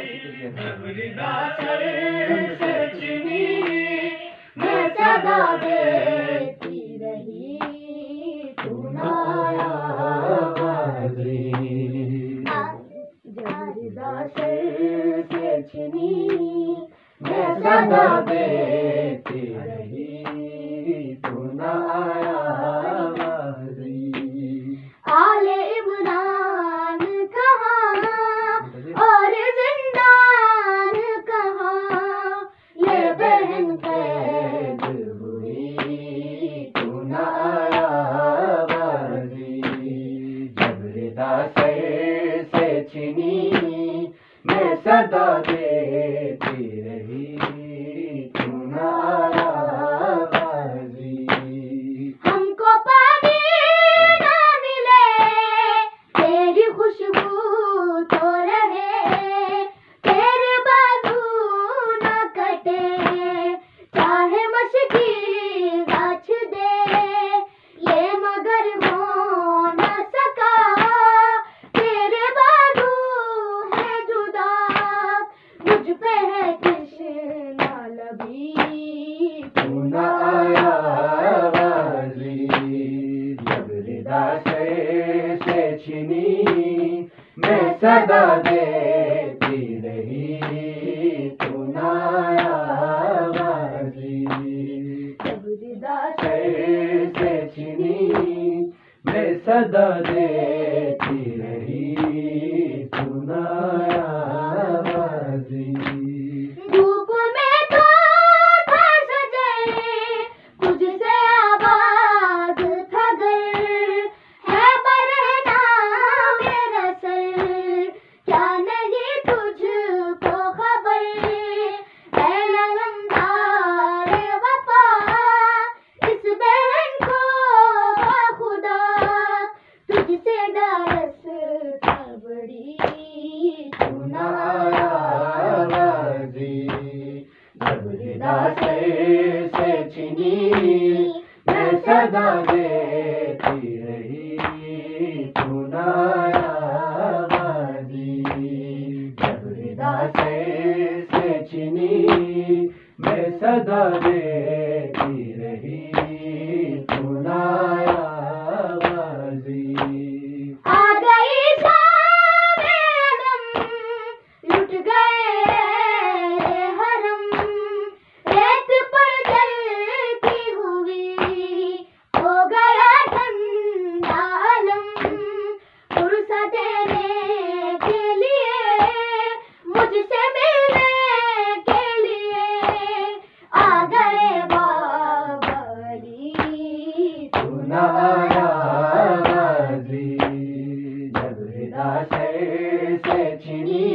मृदा सर से चुनी मैं सदा देती रही तू ना आया बाजी। मृदा सर से चुनी मैं सदा देती रही तू ना आया बाजी। आले इमरान कहाँ और जिंदान कहाँ ये बहन कैद हुई तू ना आया बाजी। जब रिदा सर से छिनी मैं सदा देती रही तू ना आया बाजी। हमको पानी ना मिले तेरी खुशबू तो रहे तेरे बाजू न कटे चाहे मशकी गाछ दे ये मगर हो न सका तेरे बाजू है जुदा मुझ पे है कृष्णा लबी तू ना आया बाजी। जब रिदा से छिनी मैं सदा देती रही तू ना आया बाजी। जब रिदा से छिनी मैं सदा देती रही तू ना आया बाजी। धूप में तो था सजर तुझसे आबाद था घर है बरहना मेरा सर क्या नहीं तुझको खबर है अलमदार वफा इस बहन को खुदा तुझसे दारस था बड़ी तू ना आया बाजी। जब रिदा से छिनी मैं सदा देती रही तू ना आया बाजी। जब रिदा से छिनी मैं सदा देती रही तू ना आया बाजी। आ गई शाम-ए आलम लुट गए हरम रेत पर जलती हुई हो गया ठंडा आलम फुर्सत देने के लिए मुझसे मिलने के लिए आ गए बाबरी तू ना आया बाजी। जब रिदा से छिनी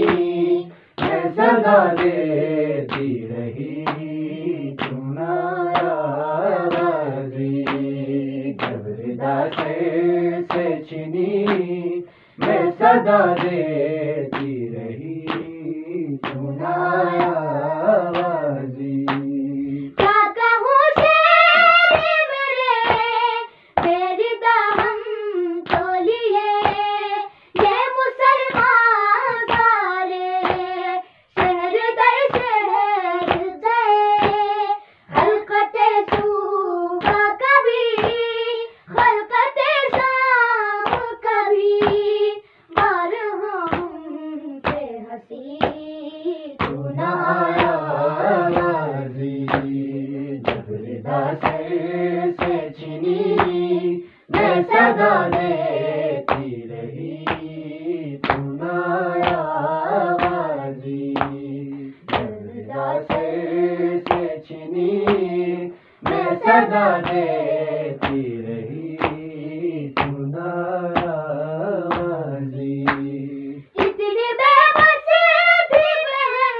मैं सदा देती रही तू ना आया बाजी। जब रिदा से छिनी मैं सदा देती रही तू ना आया बाजी। क्या कहूँ शेर मेरे तेरी दाहम तो लिए ये मुसलमान सारे शहर दर शहर गए हलकते सूबा कभी हलकते शाम कभी बार हम पे हंसी तू ना आया बाजी। जब रिदा से छिनी मैं सदा देती रही तू ना आया बाजी। जब रिदा से छिनी मैं सदा देती रही तू ना आया बाजी। इतनी बेबस थी बहन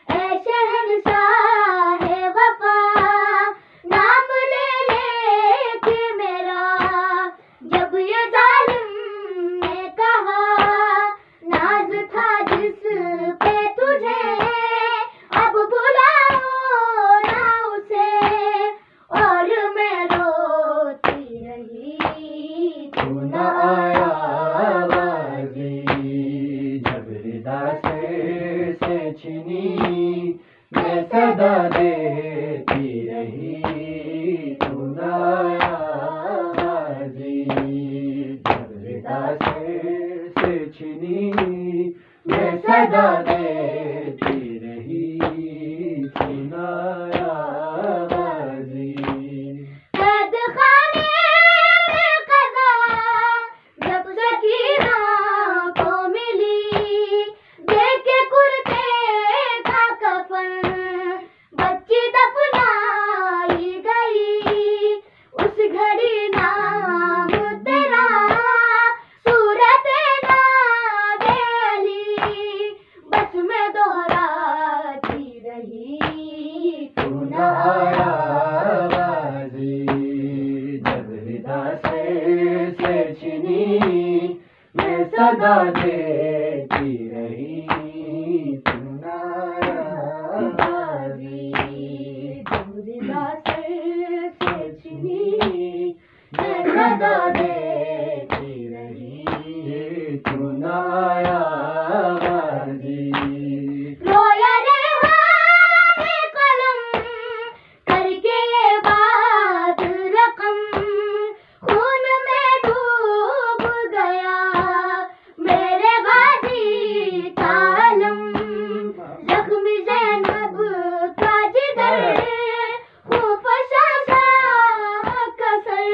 ऐ शहंशाह वफा नाम ले के मेरा जब ये जालिम ने कहा नाज था जिस पे तुझे अब बुलाओ ना उसे और मैं रोती रही तू ना आया बाजी। जब रिदा से छिनी मैं सदा देती रही तू न आया बाजी। जब विदा से छिनी मैं सदा देती रही तू न आया बाजी। कैद खाने में कज़ा जब सकीना को मिली, देख के कुर्ते का कफन बच्ची दफनाई गई। उस घड़ी नाम तेरा सूरत नादेली बस मैं दोहराती रही तू न आया बाजी। जब विदा से छिनी मैं सदा देती रही तू न आया बाजी। जब विदा से छिनी मैं सदा देती रही तू न आया बाजी। रोया रे हाथ कलम करके ये बात रकम, खून में डूब गया मेरे गाजी का अलम। जख्मी ज़ैनब का जिगर खूब फसा कसर,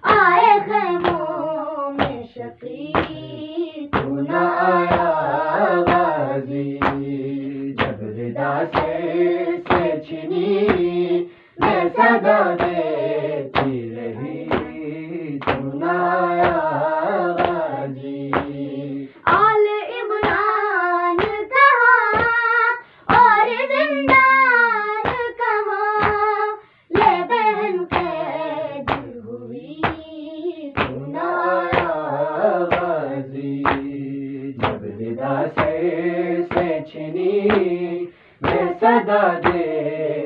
आए खैमों में शकी तू न आया बाजी। जब विदा से छिनी मैं सदा देती रही तू न आया बाजी। आल इमरान कहाँ और जिंदान कहाँ, ले बहन कैद हुई तू न आया बाजी। जब विदा से छिनी मैं सदा दे